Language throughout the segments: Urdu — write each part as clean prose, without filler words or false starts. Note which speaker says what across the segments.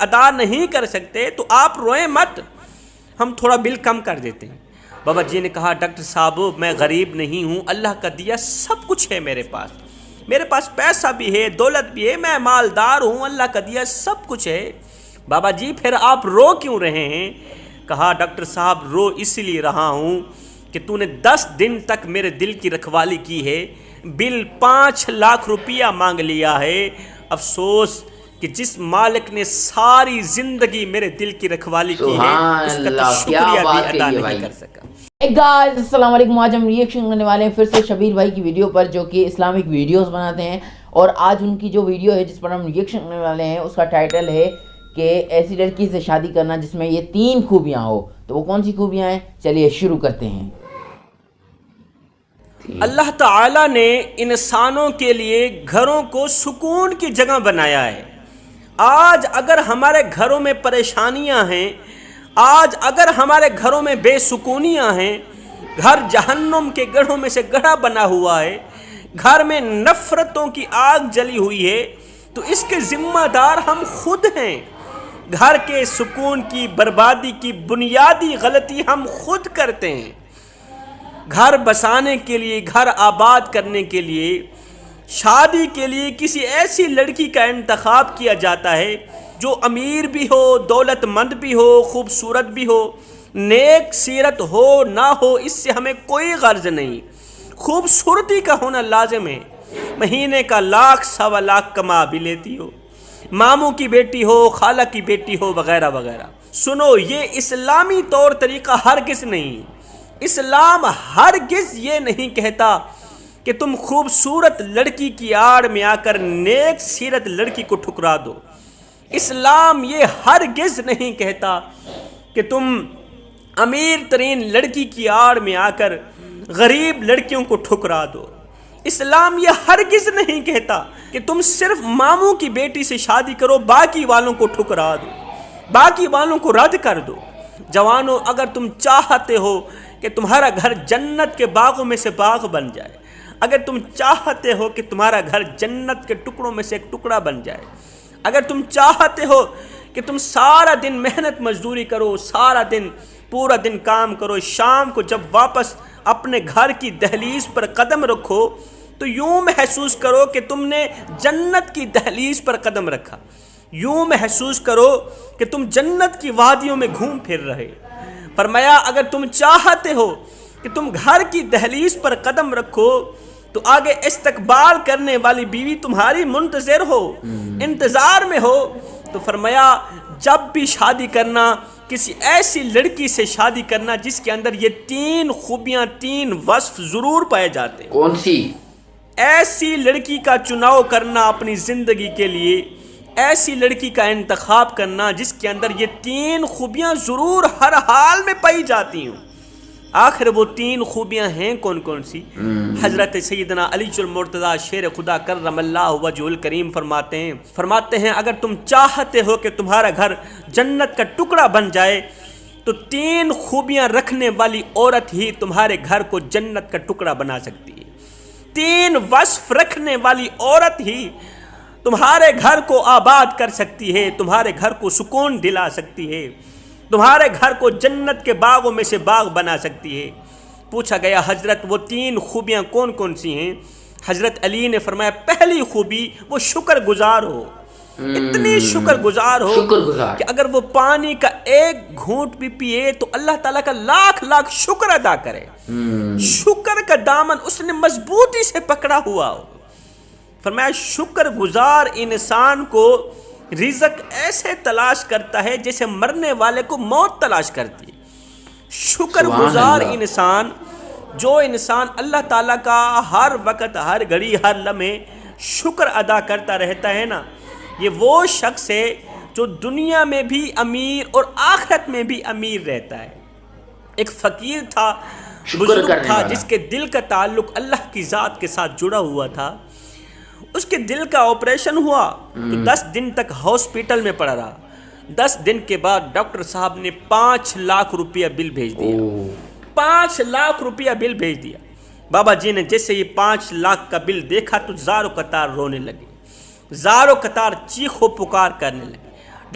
Speaker 1: ادا نہیں کر سکتے تو آپ روئیں مت، ہم تھوڑا بل کم کر دیتے ہیں۔ بابا جی نے کہا ڈاکٹر صاحب میں غریب نہیں ہوں، اللہ کا دیا سب کچھ ہے میرے پاس پیسہ بھی ہے، دولت بھی ہے، میں مالدار ہوں، اللہ کا دیا سب کچھ ہے۔ بابا جی پھر آپ رو کیوں رہے ہیں؟ کہا ڈاکٹر صاحب رو اس لیے رہا ہوں کہ تو نے 10 دن تک میرے دل کی رکھوالی کی ہے، بل 5 لاکھ روپیہ مانگ لیا ہے۔ افسوس کہ جس مالک نے ساری زندگی میرے دل کی رکھوالی کی ہے اس کا تو شکریہ بھی ادا نہیں کر سکا۔
Speaker 2: گائز السلام علیکم، آج ہم ریئیکشن کرنے والے ہیں پھر سے شبیر بھائی کی ویڈیو پر، جو کہ اسلامک ویڈیوز بناتے ہیں، اور آج ان کی جو ویڈیو ہے جس پر ہم ریئیکشن کرنے والے ہیں اس کا ٹائٹل ہے کہ ایسی لڑکی سے شادی کرنا جس میں یہ 3 خوبیاں ہو۔ تو وہ کون سی خوبیاں ہیں؟ چلیے شروع کرتے ہیں۔
Speaker 1: اللہ تعالیٰ نے انسانوں کے لیے گھروں کو سکون کی جگہ بنایا ہے۔ آج اگر ہمارے گھروں میں پریشانیاں ہیں، آج اگر ہمارے گھروں میں بے سکونیاں ہیں، گھر جہنم کے گڑھوں میں سے گڑھا بنا ہوا ہے، گھر میں نفرتوں کی آگ جلی ہوئی ہے، تو اس کے ذمہ دار ہم خود ہیں۔ گھر کے سکون کی بربادی کی بنیادی غلطی ہم خود کرتے ہیں۔ گھر بسانے کے لیے، گھر آباد کرنے کے لیے، شادی کے لیے کسی ایسی لڑکی کا انتخاب کیا جاتا ہے جو امیر بھی ہو، دولت مند بھی ہو، خوبصورت بھی ہو، نیک سیرت ہو نہ ہو، اس سے ہمیں کوئی غرض نہیں۔ خوبصورتی کا ہونا لازم ہے۔ مہینے کا 1,00,000 سوا لاکھ کما بھی لیتی ہو، ماموں کی بیٹی ہو، خالہ کی بیٹی ہو، وغیرہ وغیرہ۔ سنو، یہ اسلامی طور طریقہ ہرگز نہیں۔ اسلام ہرگز یہ نہیں کہتا کہ تم خوبصورت لڑکی کی آڑ میں آ کر نیک سیرت لڑکی کو ٹھکرا دو۔ اسلام یہ ہرگز نہیں کہتا کہ تم امیر ترین لڑکی کی آڑ میں آ کر غریب لڑکیوں کو ٹھکرا دو۔ اسلام یہ ہرگز نہیں کہتا کہ تم صرف ماموں کی بیٹی سے شادی کرو، باقی والوں کو ٹھکرا دو، باقی والوں کو رد کر دو۔ جوانوں، اگر تم چاہتے ہو کہ تمہارا گھر جنت کے باغوں میں سے باغ بن جائے، اگر تم چاہتے ہو کہ تمہارا گھر جنت کے ٹکڑوں میں سے ایک ٹکڑا بن جائے، اگر تم چاہتے ہو کہ تم سارا دن محنت مزدوری کرو، سارا دن پورا دن کام کرو، شام کو جب واپس اپنے گھر کی دہلیز پر قدم رکھو تو یوں محسوس کرو کہ تم نے جنت کی دہلیز پر قدم رکھا، یوں محسوس کرو کہ تم جنت کی وادیوں میں گھوم پھر رہے۔ فرمایا اگر تم چاہتے ہو کہ تم گھر کی دہلیز پر قدم رکھو تو آگے استقبال کرنے والی بیوی تمہاری منتظر ہو، انتظار میں ہو، تو فرمایا جب بھی شادی کرنا کسی ایسی لڑکی سے شادی کرنا جس کے اندر یہ 3 خوبیاں، 3 وصف ضرور پائے جاتے ہیں۔
Speaker 2: کون سی؟
Speaker 1: ایسی لڑکی کا چناؤ کرنا اپنی زندگی کے لیے، ایسی لڑکی کا انتخاب کرنا جس کے اندر یہ 3 خوبیاں ضرور ہر حال میں پائی جاتی ہوں۔ آخر وہ 3 خوبیاں ہیں کون کون سی؟ حضرت سیدنا علی المرتضیٰ شیر خدا کرم اللہ وجہ الکریم فرماتے ہیں اگر تم چاہتے ہو کہ تمہارا گھر جنت کا ٹکڑا بن جائے تو 3 خوبیاں رکھنے والی عورت ہی تمہارے گھر کو جنت کا ٹکڑا بنا سکتی ہے۔ 3 وصف رکھنے والی عورت ہی تمہارے گھر کو آباد کر سکتی ہے، تمہارے گھر کو سکون دلا سکتی ہے، تمہارے گھر کو جنت کے باغوں میں سے باغ بنا سکتی ہے۔ پوچھا گیا حضرت وہ 3 خوبیاں کون کون سی ہیں؟ حضرت علی نے فرمایا پہلی خوبی وہ شکر گزار ہو، اتنی شکر گزار ہو کہ اگر وہ پانی کا 1 گھونٹ بھی پیے تو اللہ تعالیٰ کا لاکھ لاکھ شکر ادا کرے، شکر کا دامن اس نے مضبوطی سے پکڑا ہوا ہو۔ فرمایا شکر گزار انسان کو رزق ایسے تلاش کرتا ہے جیسے مرنے والے کو موت تلاش کرتی ہے۔ شکر گزار انسان، جو انسان اللہ تعالیٰ کا ہر وقت، ہر گھڑی، ہر لمحے شکر ادا کرتا رہتا ہے نا، یہ وہ شخص ہے جو دنیا میں بھی امیر اور آخرت میں بھی امیر رہتا ہے۔ ایک فقیر تھا، بزرگ تھا، جس کے دل کا تعلق اللہ کی ذات کے ساتھ جڑا ہوا تھا۔ اس کے دل کا آپریشن ہوا تو 10 دن تک ہاسپٹل میں پڑا رہا۔ 10 دن کے بعد ڈاکٹر صاحب نے 5 لاکھ روپیہ بل بھیج دیا، 5 لاکھ روپیہ بل بھیج دیا۔ بابا جی نے جیسے یہ 5 لاکھ کا بل دیکھا تو زاروں قطار رونے لگے، زاروں قطار چیخ و پکار کرنے لگے۔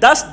Speaker 1: 10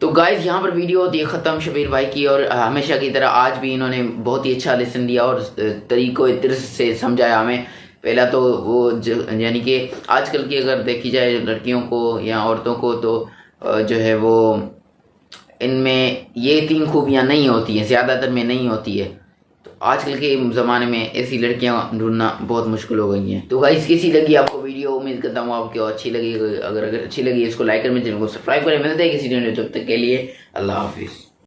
Speaker 2: تو گائز یہاں پر ویڈیو ہوتی ہے ختم شبیر بھائی کی، اور ہمیشہ کی طرح آج بھی انہوں نے بہت ہی اچھا لیسن دیا اور طریقوں درست سے سمجھایا ہمیں. پہلا تو وہ یعنی کہ آج کل کی اگر دیکھی جائے لڑکیوں کو یا عورتوں کو تو جو ہے وہ ان میں یہ 3 خوبیاں نہیں ہوتی ہیں، زیادہ تر میں نہیں ہوتی ہے. تو آج کل کے زمانے میں ایسی لڑکیاں ڈھونڈنا بہت مشکل ہو گئی ہیں. تو گائز کیسی لگی آپ کو ویڈیو؟ امید کرتا ہوں آپ کو اچھی لگی. اگر اچھی لگی اس کو لائک کریں، چینل کو سبسکرائب کریں. ملتے ہیں کسی ویڈیو میں، جب تک کے لیے اللہ حافظ.